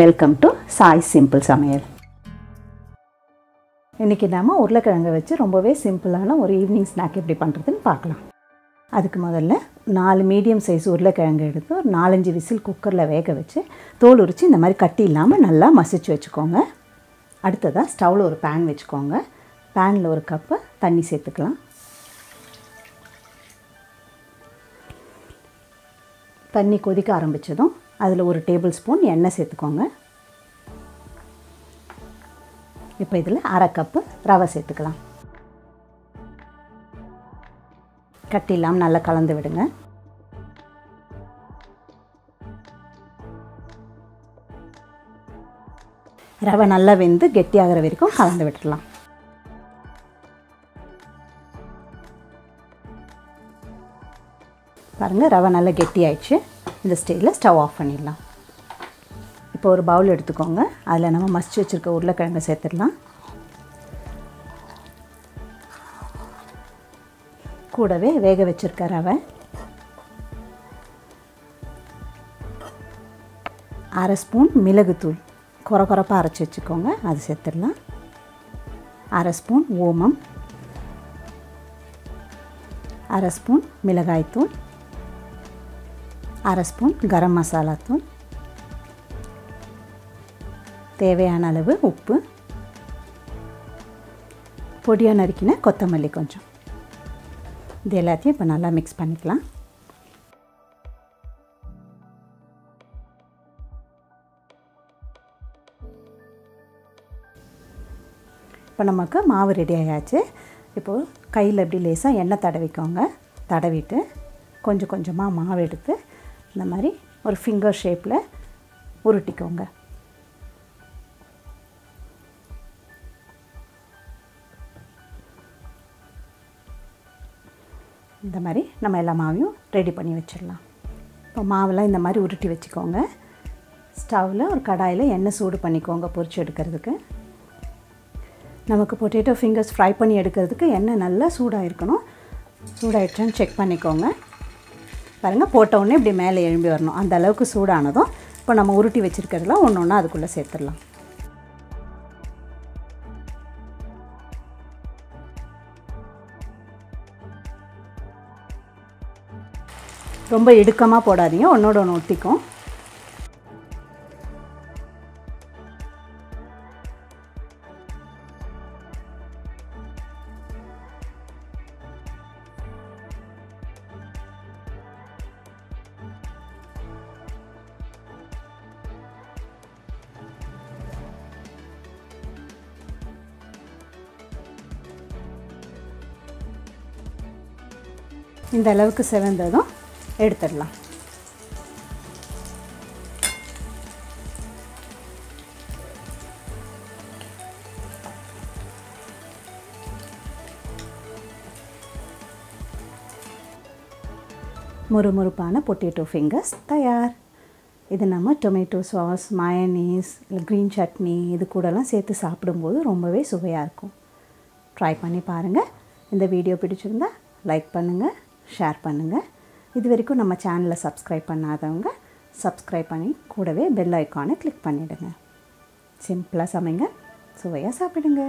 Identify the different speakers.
Speaker 1: Welcome to Sai simple சமையல். இன்றைக்கி நாம் உருளைக்கிழங்கை வச்சு ரொம்பவே சிம்பிளான ஒரு ஈவினிங் ஸ்நாக் எப்படி பண்ணுறதுன்னு பார்க்கலாம். அதுக்கு முதல்ல 4 மீடியம் சைஸ் உருளைக்கிழங்கு எடுத்து ஒரு 4-5 விசில் குக்கரில் வேக வச்சு தோல் உரித்து இந்த மாதிரி கட்டி இல்லாமல் நல்லா மசிச்சு வச்சுக்கோங்க. அடுத்ததாக ஸ்டவ்வில் ஒரு பேன் வச்சுக்கோங்க. பேனில் ஒரு கப்பு தண்ணி சேர்த்துக்கலாம். தண்ணி கொதிக்க ஆரம்பித்ததும் அதில் ஒரு டேபிள் ஸ்பூன் எண்ணெய் சேர்த்துக்கோங்க. இப்போ இதில் 1/2 கப்பு ரவை சேர்த்துக்கலாம். கட்டி இல்லாமல் நல்லா கலந்து விடுங்க. ரவை நல்லா வெந்து கெட்டியாகிற வரைக்கும் கலந்து விட்டுடலாம். பாருங்கள், ரவை நல்லா கெட்டி ஆயிடுச்சு. இந்த ஸ்டேஜில் ஸ்டவ் ஆஃப் பண்ணிடலாம். இப்போ ஒரு பவுல் எடுத்துக்கோங்க. அதில் நம்ம மசிச்சு வச்சுருக்க உருளைக்கிழங்கை சேர்த்துடலாம். கூடவே வேக வச்சுருக்க ரவை, 1/2 ஸ்பூன் மிளகுத்தூள் கொரப்பாக அரைச்சி வச்சுக்கோங்க, அது சேர்த்துடலாம். 1/2 ஸ்பூன் ஓமம், 1/2 ஸ்பூன் மிளகாய்த்தூள், 1/2 ஸ்பூன் கரம் மசாலா தூள், தேவையான அளவு உப்பு, பொடியாக நறுக்கின கொத்தமல்லி கொஞ்சம். இது எல்லாத்தையும் இப்போ நல்லா மிக்ஸ் பண்ணிக்கலாம். இப்போ நமக்கு மாவு ரெடி ஆயாச்சு. இப்போது கையில் எப்படி லேசாக எண்ணெய் தடவிக்கோங்க. தடவிட்டு கொஞ்சம் கொஞ்சமாக மாவு எடுத்து இந்த மாதிரி ஒரு ஃபிங்கர் ஷேப்பில் உருட்டிக்கோங்க. இந்த மாதிரி நம்ம எல்லா மாவையும் ரெடி பண்ணி வச்சிடலாம். இப்போ மாவெல்லாம் இந்த மாதிரி உருட்டி வச்சுக்கோங்க. ஸ்டவ்வில் ஒரு கடாயில் எண்ணெய் சூடு பண்ணிக்கோங்க பொரிச்சு எடுக்கிறதுக்கு. நமக்கு பொட்டேட்டோ ஃபிங்கர்ஸ் ஃப்ரை பண்ணி எடுக்கிறதுக்கு எண்ணெய் நல்லா சூடாக இருக்கணும். சூடாகிடுச்சான்னு செக் பண்ணிக்கோங்க. பாருங்கள், போட்ட உடனே இப்படி மேலே எழும்பி வரணும். அந்த அளவுக்கு சூடானதும் இப்போ நம்ம உருட்டி வச்சுருக்கிறதுலாம் ஒன்று ஒன்றா அதுக்குள்ளே சேர்த்துடலாம். ரொம்ப இடுக்கமாக போடாதீங்க, ஒன்றோட ஒன்று ஒட்டிக்கும். இந்த அளவுக்கு செவந்ததும் எடுத்துடலாம். முறுமுறுப்பான பொட்டேட்டோ ஃபிங்கர்ஸ் தயார். இது நம்ம டொமேட்டோ சாஸ், மயோனீஸ் இல்லை க்ரீன் சட்னி இது கூடலாம் சேர்த்து சாப்பிடும்போது ரொம்பவே சுவையாக இருக்கும். ட்ரை பண்ணி பாருங்கள். இந்த வீடியோ பிடிச்சிருந்தா லைக் பண்ணுங்கள், ஷேர் பண்ணுங்கள். இது வரைக்கும் நம்ம சேனலை சப்ஸ்கிரைப் பண்ணாதவங்க சப்ஸ்கிரைப் பண்ணி கூடவே பெல் ஐக்கானை கிளிக் பண்ணிவிடுங்க. சிம்பிளாக சமைங்க, சுவையாக சாப்பிடுங்க.